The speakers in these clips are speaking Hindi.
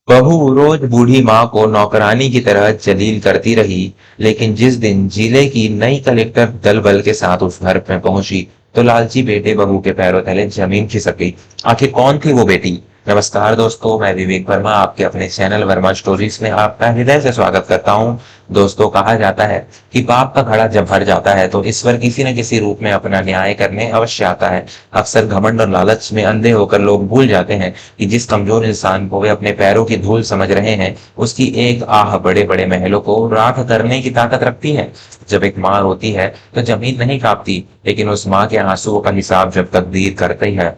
बहू रोज बूढ़ी माँ को नौकरानी की तरह जलील करती रही। लेकिन जिस दिन जिले की नई कलेक्टर दल बल के साथ उस घर में पहुंची तो लालची बेटे बहू के पैरों तले जमीन खिसक गई। आखिर कौन थी वो बेटी? नमस्कार दोस्तों, मैं विवेक वर्मा आपके अपने चैनल वर्मा स्टोरीज में आपका हृदय से स्वागत करता हूँ। दोस्तों, कहा जाता है कि पाप का घड़ा जब भर जाता है तो ईश्वर किसी न किसी रूप में अपना न्याय करने अवश्य आता है। अक्सर घमंड और लालच में अंधे होकर लोग भूल जाते हैं कि जिस कमजोर इंसान को वे अपने पैरों की धूल समझ रहे हैं, उसकी एक आह बड़े बड़े महलों को राख करने की ताकत रखती है। जब एक माँ रोती है तो जमीन नहीं कांपती, लेकिन उस माँ के आंसुओं का हिसाब जब तकदीर करती है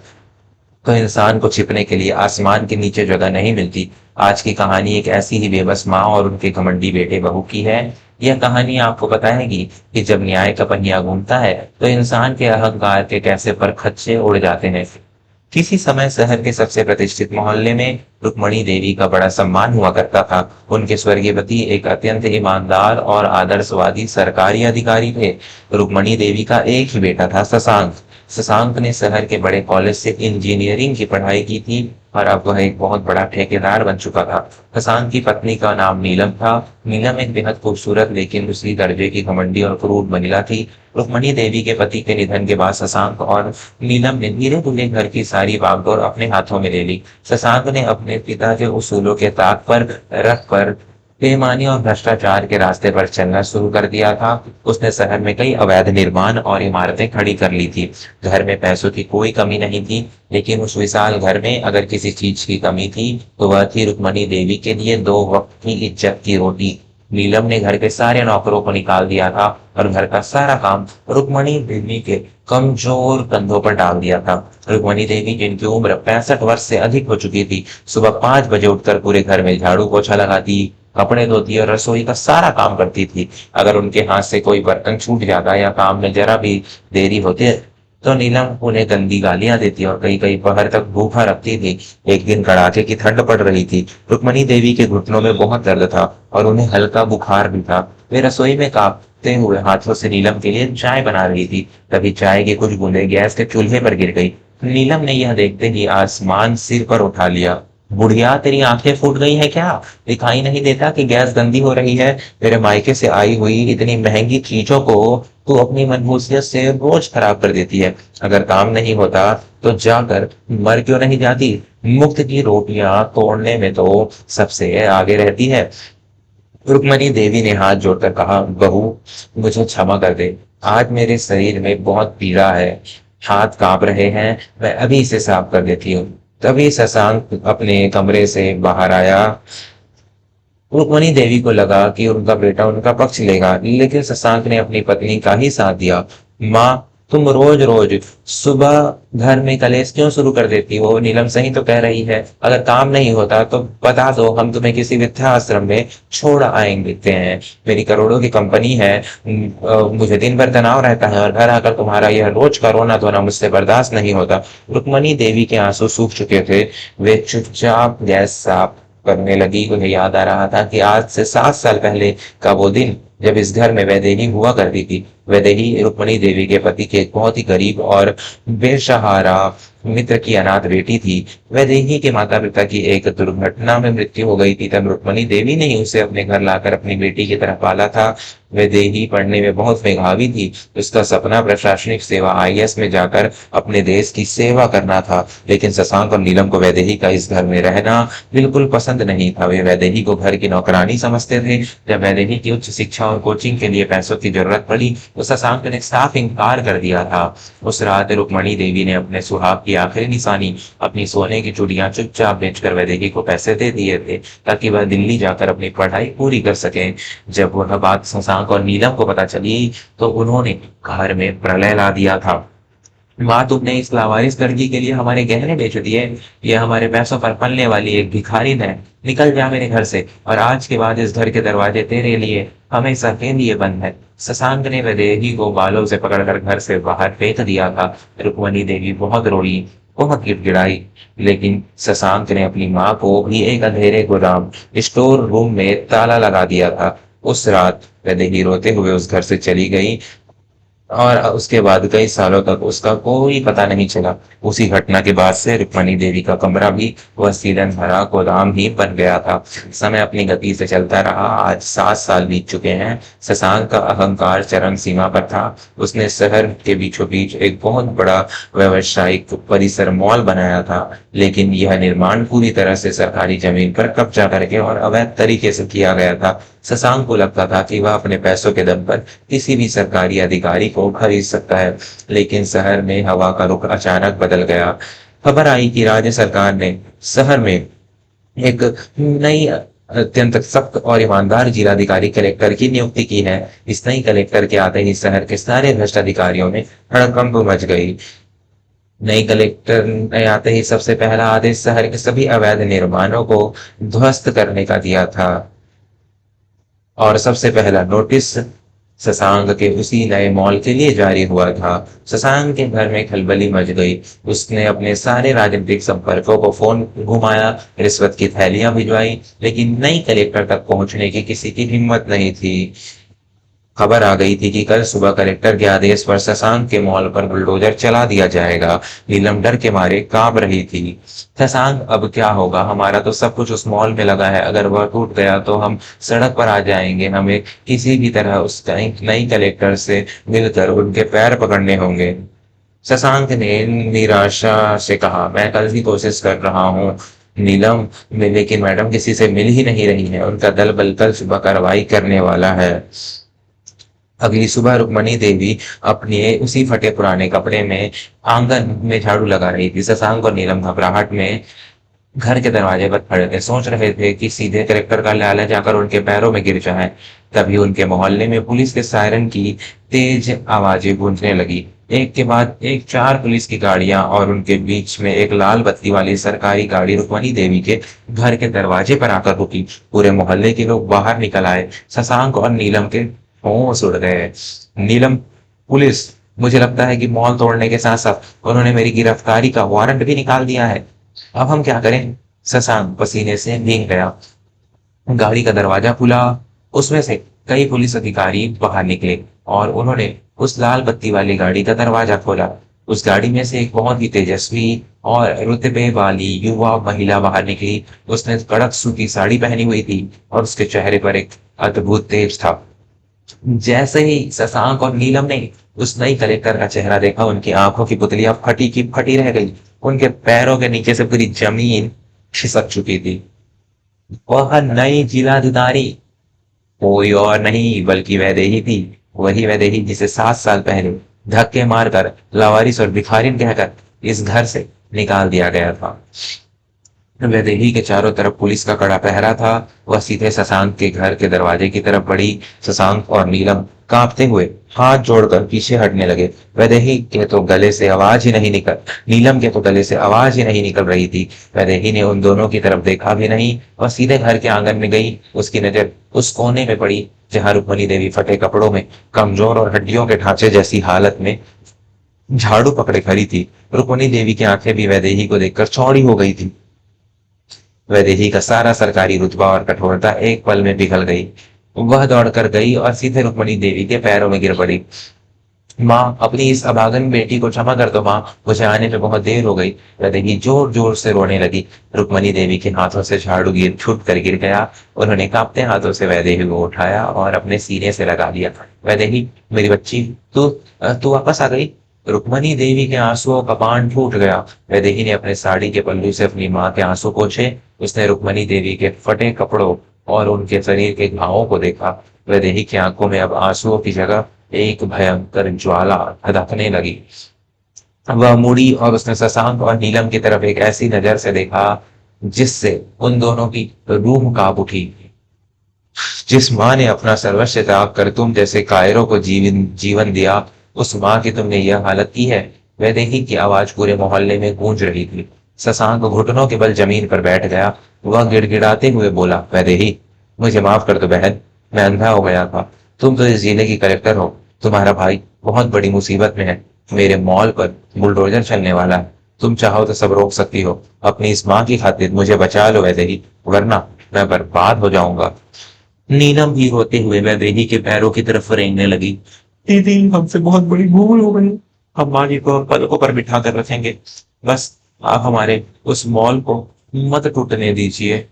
तो इंसान को छिपने के लिए आसमान के नीचे जगह नहीं मिलती। आज की कहानी एक ऐसी ही बेबस माँ और उनके घमंडी बेटे बहू की है। यह कहानी आपको बताएगी कि जब न्याय का पहिया घूमता है तो इंसान के अहंकार के कैसे परखच्चे उड़ जाते हैं। किसी समय शहर के सबसे प्रतिष्ठित मोहल्ले में रुक्मणी देवी का बड़ा सम्मान हुआ करता था। उनके स्वर्गीय पति एक अत्यंत ईमानदार और आदर्शवादी सरकारी अधिकारी थे। रुक्मणी देवी का एक ही बेटा था, शशांक। शशांक ने शहर के बड़े कॉलेज से इंजीनियरिंग की पढ़ाई की थी और अब वह एक बहुत बड़ा ठेकेदार बन चुका था। शशांक की पत्नी का नाम नीलम था। नीलम एक बेहद खूबसूरत लेकिन उसी दर्जे की घमंडी और क्रूर महिला थी। रुक्मणी देवी के पति के निधन के बाद शशांक और नीलम ने धीरे धीरे घर की सारी बागडोर अपने हाथों में ले ली। शशांक ने अपने पिता के उसूलों के ताक पर रख कर बेईमानी और भ्रष्टाचार के रास्ते पर चलना शुरू कर दिया था। उसने शहर में कई अवैध निर्माण और इमारतें खड़ी कर ली थी। घर में पैसों की कोई कमी नहीं थी, लेकिन उस विशाल घर में अगर किसी चीज की कमी थी तो वह थी रुक्मणी देवी के लिए दो वक्त की इज्जत की रोटी। नीलम ने घर के सारे नौकरों को निकाल दिया था और घर का सारा काम रुक्मणी देवी के कमजोर कंधों पर डाल दिया था। रुक्मणी देवी, जिनकी उम्र 65 वर्ष से अधिक हो चुकी थी, सुबह 5 बजे उठकर पूरे घर में झाड़ू पोछा लगाती, कपड़े धोती और रसोई का सारा काम करती थी। अगर उनके हाथ से कोई बर्तन छूट जाता या काम में जरा भी देरी होती तो नीलम उन्हें गंदी गालियां देती और कई कई पहर तक भूखा रखती थी। एक दिन कड़ाके की ठंड पड़ रही थी। रुक्मणी देवी के घुटनों में बहुत दर्द था और उन्हें हल्का बुखार भी था। वे रसोई में कांपते हुए हाथों से नीलम के लिए चाय बना रही थी। तभी चाय की कुछ बूंदें गैस के चूल्हे पर गिर गई। नीलम ने यह देखते ही आसमान सिर पर उठा लिया। बुढ़िया, तेरी आंखें फूट गई है क्या? दिखाई नहीं देता कि गैस गंदी हो रही है? तेरे मायके से आई हुई इतनी महंगी चीजों को तू अपनी मनहूसियत से रोज खराब कर देती है। अगर काम नहीं होता तो जाकर मर क्यों नहीं जाती? मुफ्त की रोटियां तोड़ने में तो सबसे आगे रहती है। रुक्मणी देवी ने हाथ जोड़कर कहा, बहू, मुझे क्षमा कर दे। आज मेरे शरीर में बहुत पीड़ा है, हाथ कांप रहे हैं, मैं अभी इसे साफ कर देती हूँ। तभी शशांक अपने कमरे से बाहर आया। रुक्मणी देवी को लगा कि उनका बेटा उनका पक्ष लेगा, लेकिन शशांक ने अपनी पत्नी का ही साथ दिया। माँ, तुम रोज रोज सुबह घर में कलेश क्यों शुरू कर देती हो? नीलम सही तो कह रही है। अगर काम नहीं होता तो बता दो, हम तुम्हें किसी वृद्धाश्रम में छोड़ आएंगे हैं। मेरी करोड़ों की कंपनी है। मुझे दिन भर तनाव रहता है और घर आकर तुम्हारा यह रोज का रोना धोना मुझसे बर्दाश्त नहीं होता। रुक्मणी देवी के आंसू सूख चुके थे। वे चुपचाप गैस साफ करने लगी। उन्हें याद आ रहा था कि आज से 7 साल पहले का वो दिन जब इस घर में वैदेही हुआ करती थी। वैदेही रुक्मणी देवी के पति के एक बहुत ही गरीब और बेसहारा मित्र की अनाथ बेटी थी। वैदेही के माता पिता की एक दुर्घटना में मृत्यु हो गई थी। तब रुक्मणी देवी ने ही उसे अपने घर लाकर अपनी बेटी की तरह पाला था। वैदेही पढ़ने में बहुत मेधावी थी। उसका सपना प्रशासनिक सेवा आईएएस में जाकर अपने देश की सेवा करना था। लेकिन शशांक और नीलम को वैदेही का इस घर में रहना बिल्कुल पसंद नहीं था। वे वैदेही को घर की नौकरानी समझते थे। जब वैदेही की उच्च शिक्षा और कोचिंग के लिए पैसों की जरूरत पड़ी तो शशांक ने साफ इनकार कर दिया था। उस रात रुक्मणी देवी ने अपने सुहाग की आखिरी निशानी, अपनी सोने की चूड़ियां चुपचाप बेचकर वैदेही को पैसे दे दिए थे ताकि वह दिल्ली जाकर अपनी पढ़ाई पूरी कर सके। जब वह बात शशांक और नीलम को पता चली तो उन्होंने घर में प्रलय ला दिया था। माँ, तुमने इस लावारिस लड़की के लिए हमारे गहने बेच दिए। ये हमारे पैसों पर पलने वाली एक भिखारिन है। निकल जा मेरे घर से, और आज के बाद इस घर के दरवाजे तेरे लिए हमेशा के लिए बंद है। शशांक ने वैदेही को बालों से पकड़कर घर से बाहर फेंक दिया था। रुक्मणी देवी बहुत रोई, बहुत गिड़गिड़ाई, लेकिन शशांक ने अपनी माँ को भी एक अंधेरे गोदाम स्टोर रूम में ताला लगा दिया था। उस रात वैदेही रोते हुए उस घर से चली गई। और उसके बाद कई सालों तक उसका कोई पता नहीं चला। उसी घटना के बाद से रुक्मणी देवी का कमरा भी वसीलन भरा गोदाम ही बन गया था। समय अपनी गति से चलता रहा। आज 7 साल बीत चुके हैं। शशांक का अहंकार चरम सीमा पर था। उसने शहर के बीचों बीच एक बहुत बड़ा व्यवसायिक परिसर मॉल बनाया था, लेकिन यह निर्माण पूरी तरह से सरकारी जमीन पर कब्जा करके और अवैध तरीके से किया गया था। शशांक को लगता था कि वह अपने पैसों के दम पर किसी भी सरकारी अधिकारी को खरीद सकता है, लेकिन शहर में हवा का रुख अचानक बदल गया। खबर आई कि राज्य सरकार ने शहर में एक नई अत्यंत सख्त और ईमानदार जिलाधिकारी कलेक्टर की नियुक्ति की है। इस नई कलेक्टर के आते ही शहर के सारे भ्रष्ट अधिकारियों में हड़कंप मच गई। नई कलेक्टर ने आते ही सबसे पहला आदेश शहर के सभी अवैध निर्माणों को ध्वस्त करने का दिया था। और सबसे पहला नोटिस शशांक के उसी नए मॉल के लिए जारी हुआ था। शशांक के घर में खलबली मच गई। उसने अपने सारे राजनीतिक संपर्कों को फोन घुमाया, रिश्वत की थैलियां भिजवाई, लेकिन नई कलेक्टर तक पहुंचने की किसी की हिम्मत नहीं थी। खबर आ गई थी कि कल सुबह कलेक्टर के आदेश पर शशांक के मॉल पर बुलडोजर चला दिया जाएगा। नीलम डर के मारे कांप रही थी। शशांक, अब क्या होगा? हमारा तो सब कुछ उस मॉल में लगा है। अगर वह टूट गया तो हम सड़क पर आ जाएंगे। हमें किसी भी तरह उस नई कलेक्टर से मिलकर उनके पैर पकड़ने होंगे। शशांक ने निराशा से कहा, मैं कल ही कोशिश कर रहा हूँ नीलम में, लेकिन मैडम किसी से मिल ही नहीं रही है। उनका दल बल कल सुबह कार्रवाई करने वाला है। अगली सुबह रुक्मणी देवी अपने उसी फटे पुराने कपड़े में आंगन में झाड़ू लगा रही थी। शशांक और नीलम घबराहट में घर के दरवाजे पर खड़े थे, सोच रहे थे कि सीधे कलेक्टर का लालच जाकर उनके पैरों में गिर जाए। तभी उनके मोहल्ले में पुलिस के सायरन की तेज आवाजें गूंजने लगी। एक के बाद एक 4 पुलिस की गाड़ियां और उनके बीच में एक लाल बत्ती वाली सरकारी गाड़ी रुक्मणी देवी के घर के दरवाजे पर आकर रुकी। पूरे मोहल्ले के लोग बाहर निकल आए। शशांक और नीलम के होश उड़ गए। नीलम, पुलिस! मुझे लगता है कि मॉल तोड़ने के साथ साथ उन्होंने मेरी गिरफ्तारी का वारंट भी निकाल दिया है। अब हम क्या करें? शशांक पसीने से भीग गया। गाड़ी का दरवाजा खुला। उसमें से कई पुलिस अधिकारी बाहर निकले और उन्होंने उस लाल बत्ती वाली गाड़ी का दरवाजा खोला। उस गाड़ी में से एक बहुत ही तेजस्वी और रुतबे वाली युवा महिला बाहर निकली। उसने कड़क सूती साड़ी पहनी हुई थी और उसके चेहरे पर एक अद्भुत तेज था। जैसे ही शशांक और नीलम ने उस नई कलेक्टर का चेहरा देखा, उनकी आंखों की पुतलियां फटी की फटी रह गई। उनके पैरों के नीचे से पूरी जमीन खिसक चुकी थी। वह नई जिलाधिकारी कोई और नहीं बल्कि वैदेही थी। वही वैदेही जिसे 7 साल पहले धक्के मारकर, लावारिस और भिखारिन कहकर इस घर से निकाल दिया गया था। वैदेही के चारों तरफ पुलिस का कड़ा पहरा था। वह सीधे शशांक के घर के दरवाजे की तरफ बढ़ी। शशांक और नीलम कांपते हुए हाथ जोड़कर पीछे हटने लगे। वैदेही के तो गले से आवाज ही नहीं निकल नीलम के तो गले से आवाज ही नहीं निकल रही थी। वैदेही ने उन दोनों की तरफ देखा भी नहीं। वह सीधे घर के आंगन में गई। उसकी नजर उस कोने में पड़ी जहां रुक्मणी देवी फटे कपड़ों में, कमजोर और हड्डियों के ढांचे जैसी हालत में झाड़ू पकड़े खड़ी थी। रुक्मणी देवी की आंखें भी वैदेही को देखकर चौड़ी हो गई थी। वैदेही का सारा सरकारी रुतबा और कठोरता एक पल में पिघल गई। वह दौड़कर गई और सीधे रुक्मणी देवी के पैरों में गिर पड़ी। माँ, अपनी इस अभागन बेटी को क्षमा कर दो माँ, मुझे आने में बहुत देर हो गई। वैदेही जोर जोर से रोने लगी। रुक्मणी देवी के हाथों से झाड़ू छूट कर गिर गया। उन्होंने कांपते हाथों से वैदेही को उठाया और अपने सीने से लगा दिया। वैदेही, मेरी बच्ची, तू तू वापस आ गई। रुक्मणी देवी के आंसुओं का बांध फूट गया। वैदेही ने अपने साड़ी के पल्लू से अपनी माँ के आंसू पोंछे। उसने रुक्मणी देवी के फटे कपड़ों और उनके शरीर के घावों को देखा। वैदेही की आंखों में अब आंसुओं की जगह एक भयंकर ज्वाला धधकने लगी। वह मुड़ी और उसने शशांक और नीलम की तरफ एक ऐसी नजर से देखा जिससे उन दोनों की रूह कांप उठी। जिस माँ ने अपना सर्वस्व त्याग कर तुम जैसे कायरों को जीवन दिया, उस माँ की तुमने यह हालत की है। वैदेही की आवाज पूरे मोहल्ले में गूंज रही थी। शशांक घुटनों के बल जमीन पर बैठ गया। वह गिड़गिड़ाते हुए बोला, वैदेही, मुझे माफ कर दो बहन, मैं अंधा हो गया था। तुम तो इस जिले की कलेक्टर हो। तुम्हारा भाई बहुत बड़ी मुसीबत में है। मेरे मॉल पर बुलडोजर चलने वाला है। तुम चाहो तो सब रोक सकती हो। अपनी इस माँ की खातिर मुझे बचा लो वैदेही, वरना मैं बर्बाद हो जाऊंगा। नीलम भी रोते हुए वैदेही के पैरों की तरफ रेंगने लगी। दीदी, हमसे बहुत बड़ी भूल हो गई। हम माँ जी को पलकों पर बिठा कर रखेंगे। बस आप हमारे उस मॉल को मत टूटने दीजिए।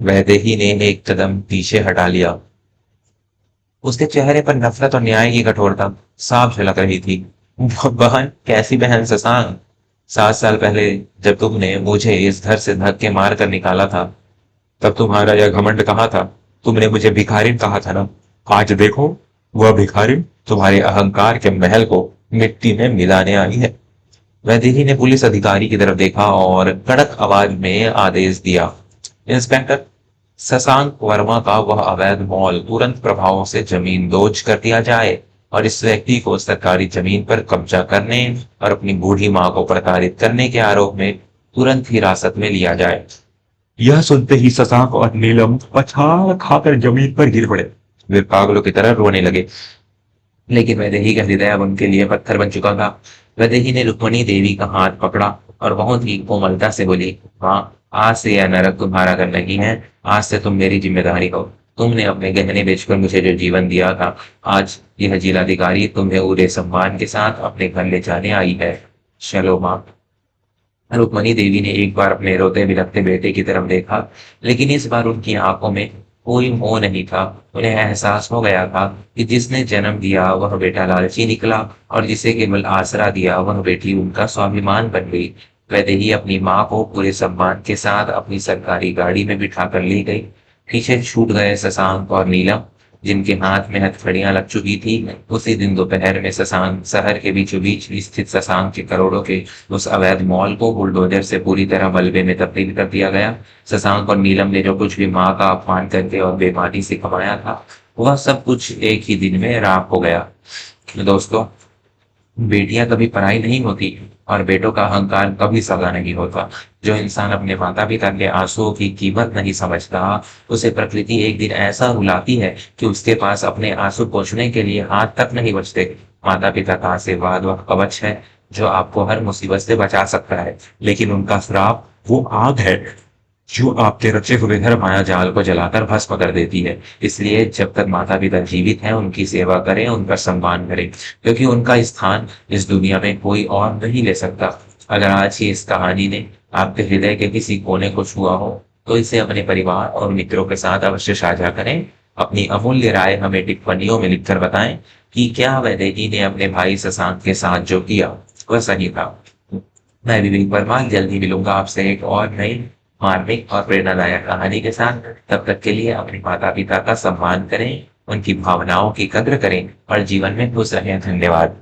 वैदेही ने एक कदम पीछे हटा लिया। उसके चेहरे पर नफरत और न्याय की कठोरता साफ झलक रही थी। बहन, कैसी बहन शशांक? 7 साल पहले जब तुमने मुझे इस घर से धक्के मार कर निकाला था, तब तुम्हारा यह घमंड कहाँ था? तुमने मुझे भिखारिन कहा था ना? आज देखो, वह भिखारिन तुम्हारे अहंकार के महल को मिट्टी में मिलाने आई है। वैदेही ने पुलिस अधिकारी की तरफ देखा और कड़क आवाज में आदेश दिया, इंस्पेक्टर, शशांक वर्मा का वह अवैध मॉल तुरंत प्रभाव से जमींदोज कर दिया जाए और इस व्यक्ति को सरकारी जमीन पर कब्जा करने और अपनी बूढ़ी मां को प्रताड़ित करने के आरोप में तुरंत हिरासत में लिया जाए। यह सुनते ही शशांक और नीलम पछाड़ खाकर जमीन पर गिर पड़े। वे पागलों की तरह रोने लगे, लेकिन वैदेही का हृदय अब उनके लिए पत्थर बन चुका था। वैदेही ने रुक्मणी देवी का हाथ पकड़ा और बहुत ही कोमलता से बोली, माँ, आज से यह नरक तुम्हारा घर नहीं है। आज से तुम मेरी जिम्मेदारी हो। तुमने अपने गहने बेचकर मुझे जो जीवन दिया था, आज यह जिलाधिकारी तुम्हें पूरे सम्मान के साथ अपने घर ले जाने आई है। चलो माँ। रुक्मणी देवी ने एक बार अपने रोते बिलखते बेटे की तरफ देखा, लेकिन इस बार उनकी आंखों में कोई मोह नहीं था। उन्हें एहसास हो गया था कि जिसने जन्म दिया वह बेटा लालची निकला और जिसे केवल आसरा दिया वह बेटी उनका स्वाभिमान बन गई। वैदेही अपनी माँ को पूरे सम्मान के साथ अपनी सरकारी गाड़ी में बिठा कर ले गई। पीछे छूट गए शशांक और नीलम, जिनके हाथ में हथकड़ियां लग चुकी थी। उसी दिन दोपहर में शशांक शहर के बीचों बीच स्थित शशांक के करोड़ों के उस अवैध मॉल को बुलडोजर से पूरी तरह मलबे में तब्दील कर दिया गया। शशांक और नीलम ने जो कुछ भी माँ का अपमान करके और बेईमानी से कमाया था, वह सब कुछ एक ही दिन में राख हो गया। दोस्तों, बेटियां कभी पराई नहीं होती और बेटों का अहंकार कभी सगा नहीं होता। जो इंसान अपने माता पिता के आंसुओं की कीमत नहीं समझता, उसे प्रकृति एक दिन ऐसा रुलाती है कि उसके पास अपने आंसू पोंछने के लिए हाथ तक नहीं बचते। माता पिता का आशीर्वाद वह कवच है जो आपको हर मुसीबत से बचा सकता है, लेकिन उनका श्राप वो आग है जो आपके रचे हुए घर माया जाल को जलाकर भस्म कर देती है। इसलिए जब तक माता पिता जीवित हैं, उनकी सेवा करें, उनका सम्मान करें, क्योंकि उनका स्थान इस दुनिया में कोई और नहीं ले सकता। अगर आज की इस कहानी ने आपके हृदय के किसी कोने को छुआ हो, तो इसे अपने परिवार और मित्रों के साथ अवश्य साझा करें। अपनी अमूल्य राय हमें टिप्पणियों में लिखकर बताएं कि क्या वैदेही ने अपने भाई शशांक के साथ जो किया वह सही था। मैं विवेक वर्मा जल्द ही मिलूंगा आपसे एक और नई मार्मिक और प्रेरणादायक कहानी के साथ। तब तक के लिए अपने माता पिता का सम्मान करें, उनकी भावनाओं की कद्र करें और जीवन में खुश रहें। धन्यवाद।